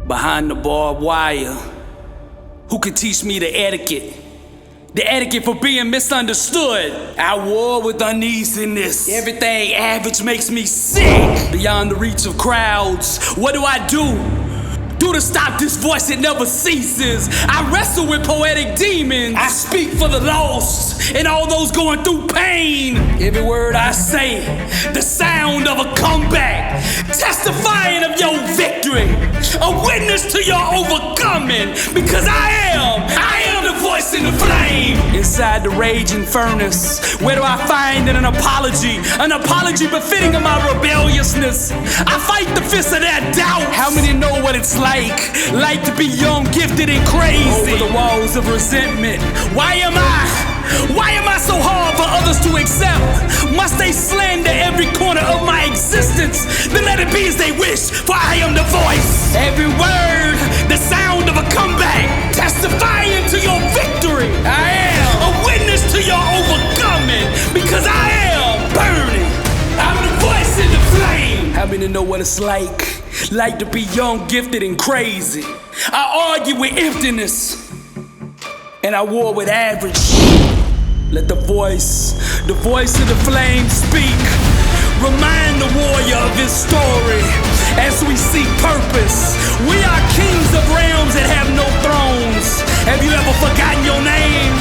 behind the barbed wire. Who could teach me the etiquette? The etiquette for being misunderstood. I war with uneasiness. Everything average makes me sick. Beyond the reach of crowds, what do I do? Do to stop this voice that never ceases. I wrestle with poetic demons. I speak for the lost and all those going through pain. Every word I say, the sound of a comeback, testifying of your victory, a witness to your overcoming. Because I am the voice in the flame. Inside the raging furnace, where do I find an apology? An apology befitting of my rebelliousness. I fight the fist of that doubt. How many know what it's like to be young, gifted, and crazy? Over the walls of resentment. Why am I so hard for others to accept? Must they slander every corner of my existence? Then let it be as they wish, for I am the voice. Every word, the sound of a comeback, testifying to your victory. I am a witness to your overcoming, because I am burning. I'm the voice in the flame. How many know what it's like to be young, gifted, and crazy? I argue with emptiness, and I war with average. Let the voice of the flame speak. Remind the warrior of his story as we seek purpose. We are kings of realms that have no thrones. Have you ever forgotten your name?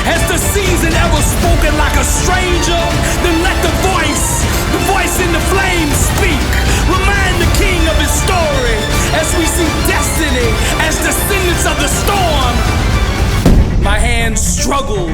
Has the season ever spoken like a stranger? Then let the voice in the flame speak. Remind the king of his story as we see destiny as descendants of the storm. My hands struggle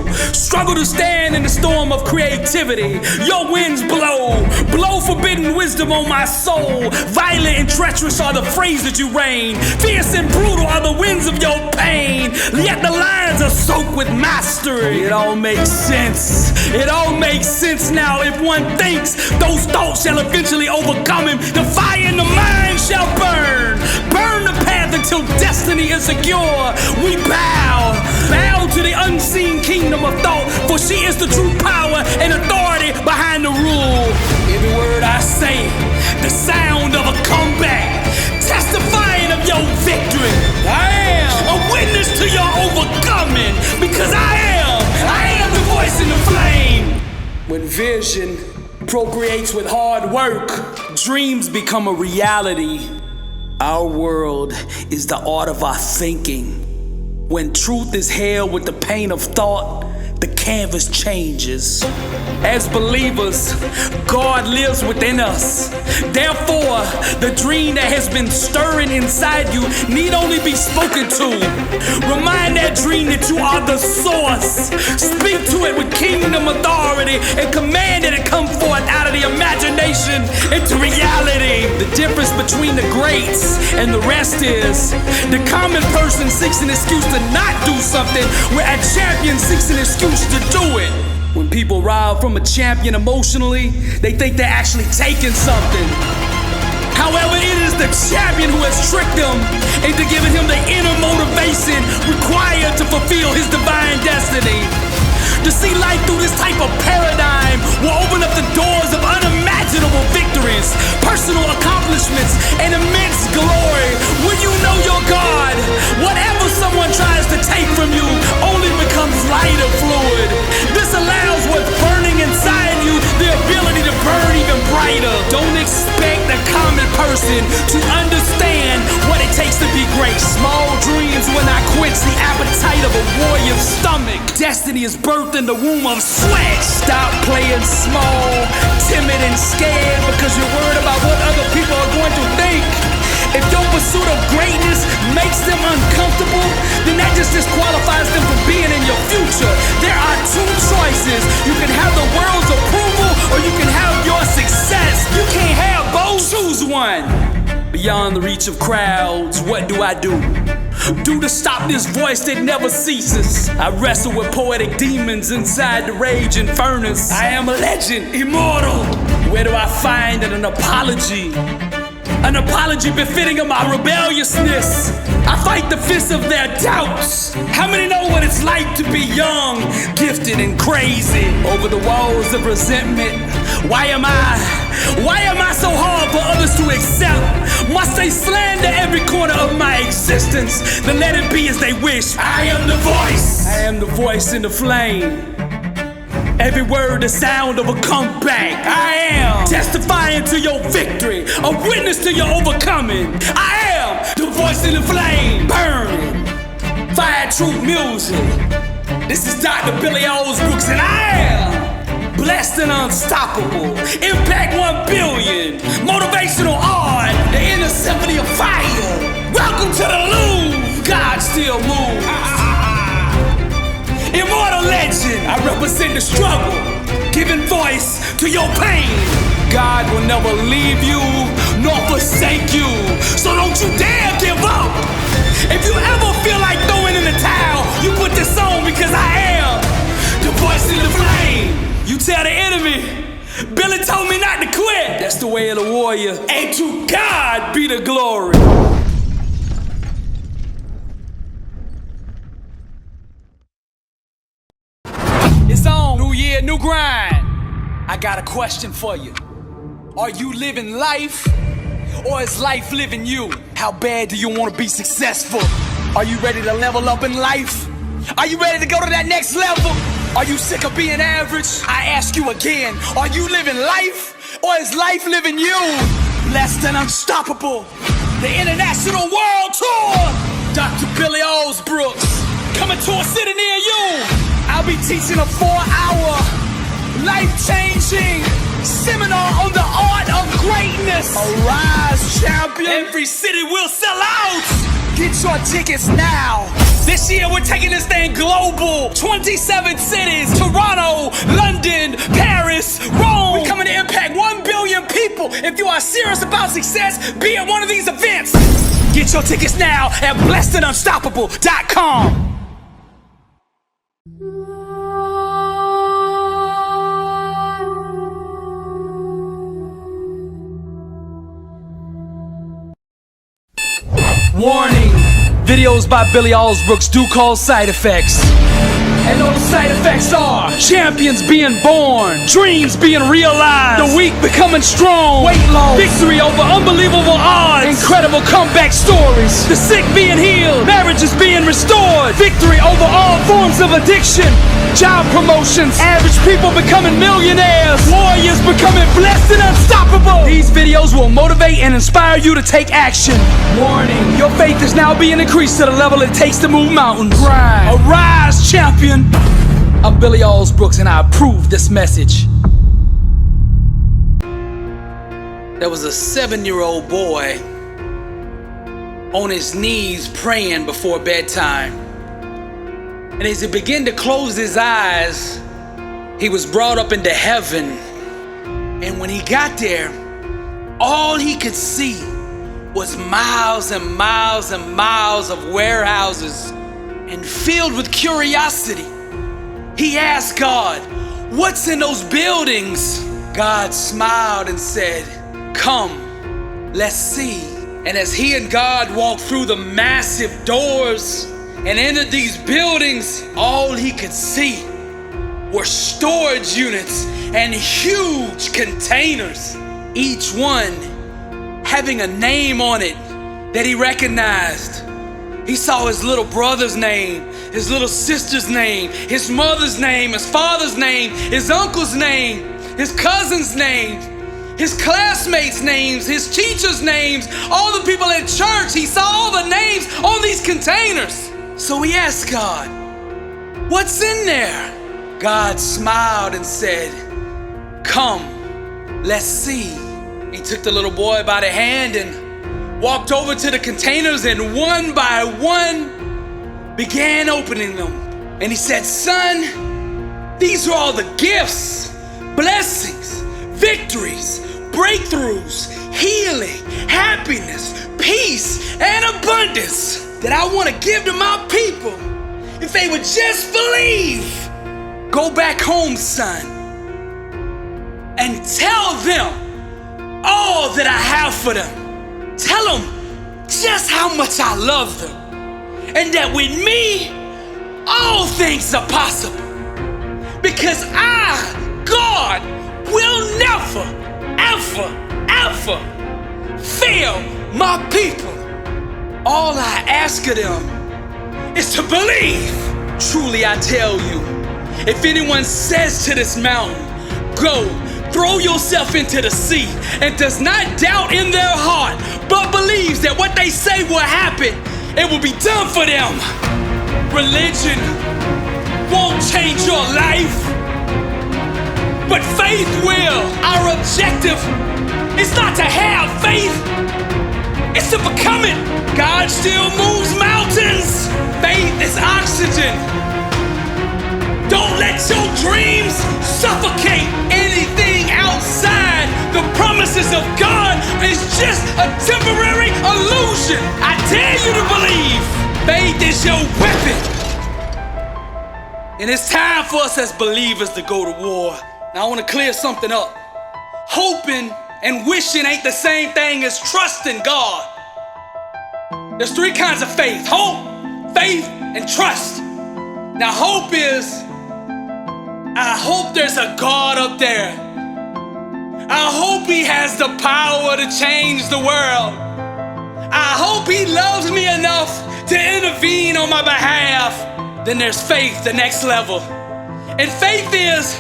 to stand in the storm of creativity. Your winds blow forbidden wisdom on my soul. Violent and treacherous are the phrases you rain. Fierce and brutal are the winds of your pain. Yet the lines are soaked with mastery. It all makes sense. It all makes sense now. If one thinks those thoughts shall eventually overcome him, the fire in the mind shall burn the path until destiny is secure. We bow to the unseen kingdom of thought, for she is the true power and authority behind the rule. Every word I say, the sound of a comeback, testifying of your victory. I am a witness to your overcoming, because I am the voice in the flame. When vision procreates with hard work, dreams become a reality. Our world is the art of our thinking. When truth is held with the pain of thought, the canvas changes. As believers, God lives within us. Therefore, the dream that has been stirring inside you need only be spoken to. Remind that dream that you are the source. Speak to it with kingdom authority and command it to come forth out of the imagination into reality. The difference between the greats and the rest is the common person seeks an excuse to not do something, where a champion seeks an excuse to do it. When people rob from a champion emotionally, they think they're actually taking something. However, it is the champion who has tricked them into giving him the inner motivation required to fulfill his divine destiny. To see life through this type of paradigm will open up the doors of unimaginable victories, personal accomplishments, and immense glory. When you know your God, whatever someone tries to take from you only becomes lighter fluid. This allows what's burning inside you the ability to burn even brighter. Don't expect the common person to understand what it takes to be great. Small dreams will not quench the appetite of a warrior's stomach. Destiny is birthed in the womb of sweat. Stop playing small, timid, and scared because you're worried about what other people are going to think. If your pursuit of greatness makes them uncomfortable, then that just disqualifies them from being in your future. There are two choices. You can have the world's approval, or you can have your success. You can't have both. Choose one. Beyond the reach of crowds, what do I do? Do to stop this voice that never ceases. I wrestle with poetic demons inside the raging furnace. I am a legend, immortal. Where do I find an apology? An apology befitting of my rebelliousness. I fight the fists of their doubts. How many know what it's like to be young, gifted, and crazy? Over the walls of resentment, Why am I so hard for others to accept? Must they slander every corner of my existence? Then let it be as they wish. I am the voice. I am the voice in the flame. Every word the sound of a comeback. I am testifying to your victory, a witness to your overcoming. I am the voice in the flame, burning fire truth music. This is Dr. Billy Alsbrooks, and I am blessed and unstoppable. Impact 1 billion, motivational art, the inner symphony of fire. Welcome to the Louvre, God still moves. Immortal legend, I represent the struggle, giving voice to your pain. God will never leave you nor forsake you, so don't you dare give up. If you ever feel like throwing in the towel, you put this on, because I am the voice in the flame. You tell the enemy, Billy told me not to quit. That's the way of the warrior, and to God be the glory. It's on, new year, new grind. I got a question for you. Are you living life, or is life living you? How bad do you want to be successful? Are you ready to level up in life? Are you ready to go to that next level? Are you sick of being average? I ask you again, are you living life, or is life living you? Blessed and unstoppable, the international world tour. Dr. Billy Alsbrooks, coming to a city near you. I'll be teaching a 4-hour, life-changing seminar on the art of greatness. Arise, champion. Every city will sell out. Get your tickets now. This year we're taking this thing global. 27 cities, Toronto, London, Paris, Rome. We're coming to impact 1 billion people. If you are serious about success, be at one of these events. Get your tickets now at blessedandunstoppable.com. Warning! Videos by Billy Alsbrooks do cause side effects. And those side effects are champions being born, dreams being realized, the weak becoming strong, weight loss, victory over unbelievable odds, incredible comeback stories, the sick being healed, marriages being restored, victory over all forms of addiction, job promotions, average people becoming millionaires, warriors becoming blessed and unstoppable. These videos will motivate and inspire you to take action. Warning, your faith is now being increased to the level it takes to move mountains. Arise, champion. I'm Billy Alsbrooks, and I approve this message. There was a 7-year-old boy on his knees praying before bedtime. And as he began to close his eyes, he was brought up into heaven. And when he got there, all he could see was miles and miles and miles of warehouses. And filled with curiosity, he asked God, "What's in those buildings?" God smiled and said, "Come, let's see." And as he and God walked through the massive doors and entered these buildings, all he could see were storage units and huge containers, each one having a name on it that he recognized. He saw his little brother's name, his little sister's name, his mother's name, his father's name, his uncle's name, his cousin's name, his classmates' names, his teachers' names, all the people at church. He saw all the names on these containers. So he asked God, "What's in there?" God smiled and said, "Come, let's see." He took the little boy by the hand and walked over to the containers, and one by one began opening them. And he said, "Son, these are all the gifts, blessings, victories, breakthroughs, healing, happiness, peace, and abundance that I want to give to my people if they would just believe. Go back home, son, and tell them all that I have for them. Tell them just how much I love them, and that with me, all things are possible. Because I, God, will never ever fail my people. All I ask of them is to believe. Truly I tell you, if anyone says to this mountain, go, throw yourself into the sea, and does not doubt in their heart, but believes that what they say will happen, it will be done for them. Religion won't change your life, but faith will. Our objective is not to have faith, it's to become it. God still moves mountains. Faith is oxygen. Don't let your dreams suffocate. Anything outside the promises of God is just a temporary illusion. I dare you to believe. Faith is your weapon. And it's time for us as believers to go to war. Now I want to clear something up. Hoping and wishing ain't the same thing as trusting God. There's three kinds of faith: hope, faith, and trust. Now hope is, I hope there's a God up there. I hope he has the power to change the world. I hope he loves me enough to intervene on my behalf. Then there's faith, the next level. And faith is,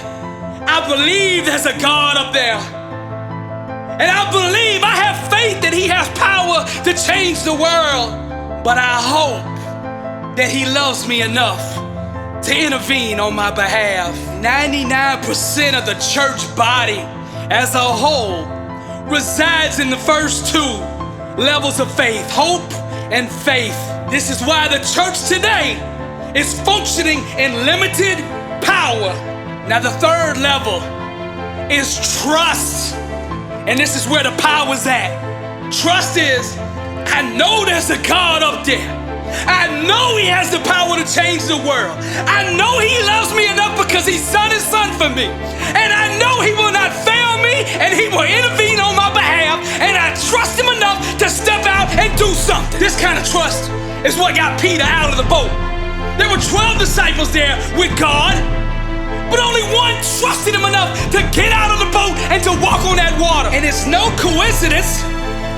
I believe there's a God up there. And I believe, I have faith that he has power to change the world. But I hope that he loves me enough to intervene on my behalf. 99% of the church body as a whole resides in the first two levels of faith, hope and faith. This is why the church today is functioning in limited power. Now the third level is trust. And this is where the power's at. Trust is, I know there's a God up there. I know he has the power to change the world. I know he loves me enough because he sent his son for me. And I know he will not fail me and he will intervene on my behalf. And I trust him enough to step out and do something. This kind of trust is what got Peter out of the boat. There were 12 disciples there with God, but only one trusted him enough to get out of the boat and to walk on that water. And it's no coincidence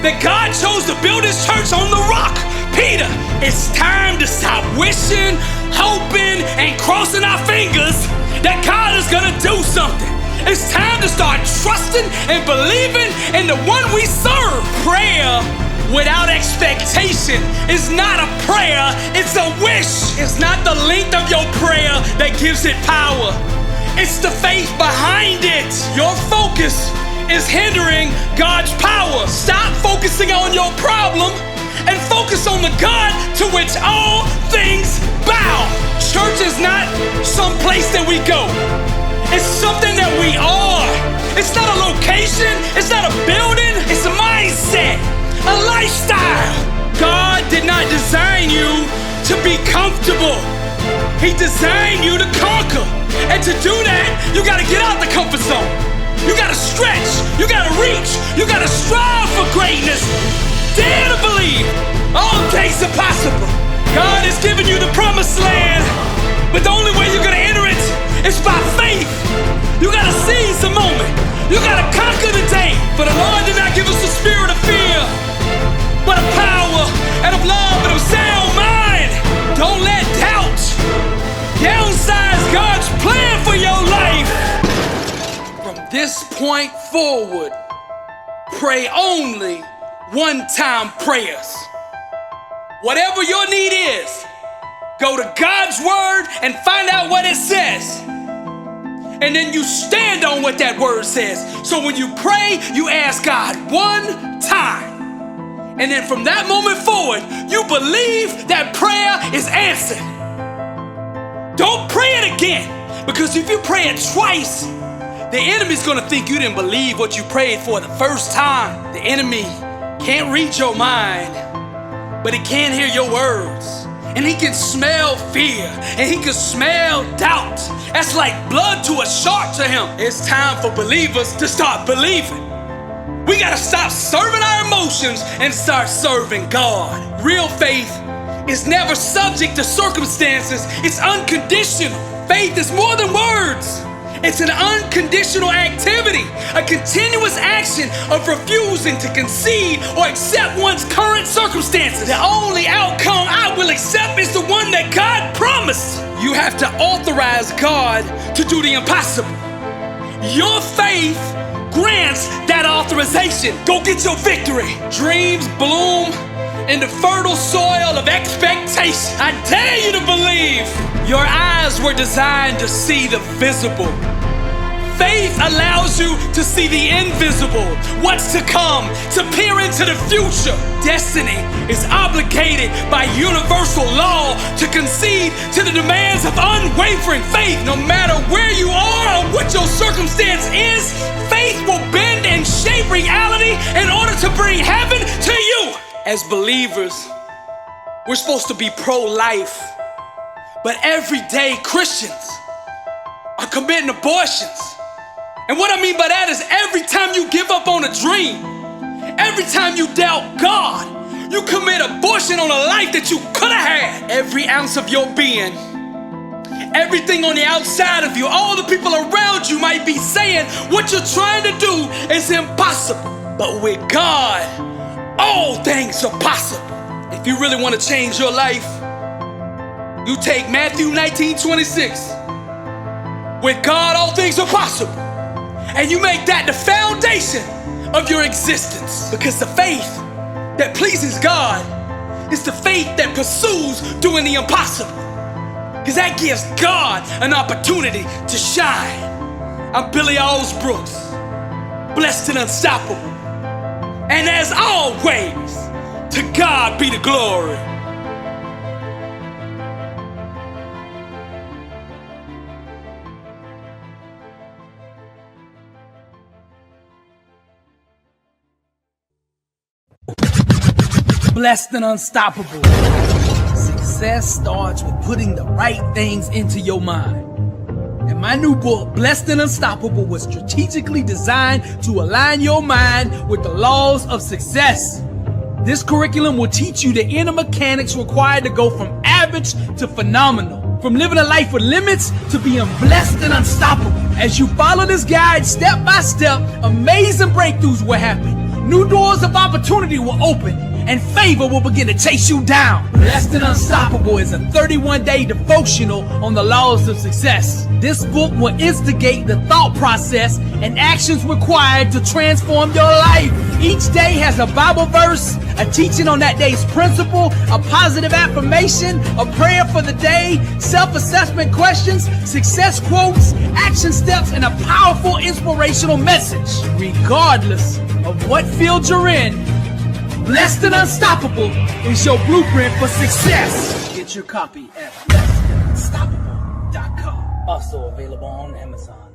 that God chose to build his church on the rock. Peter, it's time to stop wishing, hoping, and crossing our fingers that God is gonna do something. It's time to start trusting and believing in the one we serve. Prayer without expectation is not a prayer, it's a wish. It's not the length of your prayer that gives it power. It's the faith behind it. Your focus is hindering God's power. Stop focusing on your problem and focus on the God to which all things bow. Church is not some place that we go. It's something that we are. It's not a location. It's not a building. It's a mindset, a lifestyle. God did not design you to be comfortable. He designed you to conquer. And to do that, you gotta get out the comfort zone. You gotta stretch, you gotta reach, you gotta strive for greatness. Dare to believe all things are possible. God has given you the promised land, but the only way you're gonna enter it is by faith. You gotta seize the moment. You gotta conquer the day. For the Lord did not give us a spirit of fear, but of power and of love and of sound mind. Don't let doubt downsize God's plan for your life. From this point forward, pray only one-time prayers. Whatever your need is, go to God's word and find out what it says. And then you stand on what that word says. So when you pray, you ask God one time. And then from that moment forward, you believe that prayer is answered. Don't pray it again, because if you pray it twice, the enemy's gonna think you didn't believe what you prayed for the first time. The enemy can't read your mind, but he can hear your words. And he can smell fear, and he can smell doubt. That's like blood to a shark to him. It's time for believers to start believing. We gotta stop serving our emotions and start serving God. Real faith is never subject to circumstances. It's unconditional. Faith is more than words. It's an unconditional activity, a continuous action of refusing to concede or accept one's current circumstances. The only outcome I will accept is the one that God promised. You have to authorize God to do the impossible. Your faith grants that authorization. Go get your victory. Dreams bloom in the fertile soil of expectation. I dare you to believe. Your eyes were designed to see the visible. Faith allows you to see the invisible, what's to come, to peer into the future. Destiny is obligated by universal law to concede to the demands of unwavering faith. No matter where you are or what your circumstance is, faith will bend and shape reality in order to bring heaven to you. As believers, we're supposed to be pro-life, but everyday Christians are committing abortions. And what I mean by that is every time you give up on a dream, every time you doubt God, you commit abortion on a life that you could have had. Every ounce of your being, everything on the outside of you, all the people around you might be saying what you're trying to do is impossible. But with God, all things are possible. If you really want to change your life, you take Matthew 19:26. With God, all things are possible. And you make that the foundation of your existence. Because the faith that pleases God is the faith that pursues doing the impossible. Because that gives God an opportunity to shine. I'm Billy Alsbrooks, blessed and unstoppable. And as always, to God be the glory. Blessed and unstoppable. Success starts with putting the right things into your mind. And my new book, Blessed and Unstoppable, was strategically designed to align your mind with the laws of success. This curriculum will teach you the inner mechanics required to go from average to phenomenal, from living a life with limits to being blessed and unstoppable. As you follow this guide step by step, amazing breakthroughs will happen. New doors of opportunity will open, and favor will begin to chase you down. Blessed and Unstoppable is a 31-day devotional on the laws of success. This book will instigate the thought process and actions required to transform your life. Each day has a Bible verse, a teaching on that day's principle, a positive affirmation, a prayer for the day, self-assessment questions, success quotes, action steps, and a powerful inspirational message. Regardless of what field you're in, Blessed and Unstoppable is your blueprint for success. Get your copy at blessedandunstoppable.com. Also available on Amazon.